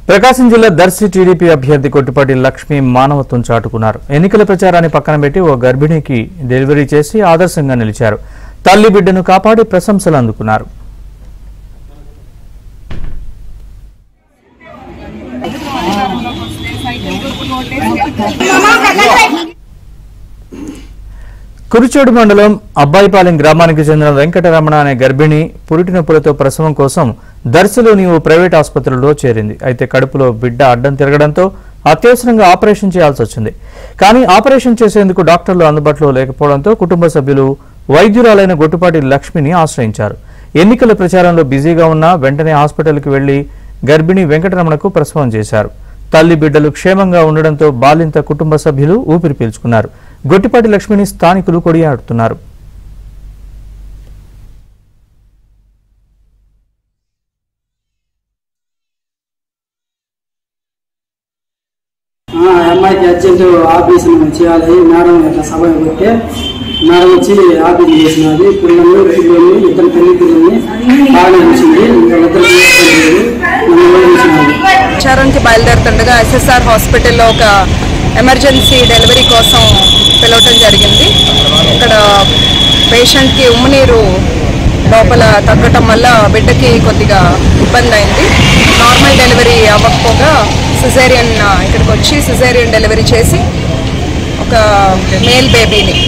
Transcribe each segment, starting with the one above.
ప్రకాశం జిల్లా దర్శి టీడీపీ అభ్యర్థి కొట్టిపాటి లక్ష్మి మానవత్వం చాటుకున్నారు. ఎన్నికల ప్రచారాన్ని పక్కన పెట్టి ఓ గర్భిణికి డెలివరీ చేసి ఆదర్శంగా నిలిచారు. తల్లి బిడ్డను కాపాడి ప్రశంసలు అందుకున్నారు. కురిచేడు మండలం అబ్బాయిపాలెం గ్రామానికి చెందిన వెంకటరమణ అనే గర్భిణి పురిటి నొప్పులతో ప్రసవం కోసం దర్శిలోని ఓ ప్రైవేట్ ఆసుపత్రిలో చేరింది. అయితే కడుపులో బిడ్డ అడ్డం తిరగడంతో అత్యవసరంగా ఆపరేషన్ చేయాల్సి వచ్చింది. కానీ ఆపరేషన్ చేసేందుకు డాక్టర్లు అందుబాటులో లేకపోవడంతో కుటుంబ సభ్యులు వైద్యురాలైన గొట్టిపాటి లక్ష్మిని ఆశ్రయించారు. ఎన్నికల ప్రచారంలో బిజీగా ఉన్న వెంటనే హాస్పిటల్కి వెళ్లి గర్భిణి వెంకటరమణకు ప్రసవం చేశారు. తల్లి బిడ్డలు క్షేమంగా ఉండడంతో బాలింత కుటుంబ సభ్యులు ఊపిరి పీల్చుకున్నారు. గొట్టిపాటి లక్ష్మిని స్థానికులు కొనియాడుతున్నారు. అమ్మాయికి అర్జెంట్ ఆపరేషన్ చేయాలి మేడం ఇట్లా సభ పెట్టి మేడం వచ్చి ఆపరేషన్ చేసినది. పిల్లలు ఇద్దరు తల్లి పిల్లల్ని బాగా వచ్చింది. ప్రచారానికి బయలుదేరుతుండగా ఎస్ఎస్ఆర్ హాస్పిటల్లో ఒక ఎమర్జెన్సీ డెలివరీ కోసం పిలవటం జరిగింది. ఇక్కడ పేషెంట్కి ఉమ్మనీరు లోపల తగ్గటం వల్ల బిడ్డకి కొద్దిగా ఇబ్బంది అయింది. నార్మల్ డెలివరీ అవ్వకపోగా సిజేరియన్ ఇక్కడికి వచ్చి సిజేరియన్ డెలివరీ చేసి ఒక మేల్ బేబీని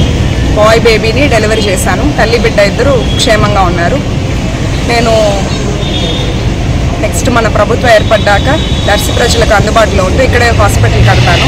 బాయ్ బేబీని డెలివరీ చేశాను. తల్లి బిడ్డ ఇద్దరు క్షేమంగా ఉన్నారు. నేను నెక్స్ట్ మన ప్రభుత్వం ఏర్పడ్డాక దర్శి ప్రజలకు అందుబాటులో ఉంటూ ఇక్కడే హాస్పిటల్ కడతాను.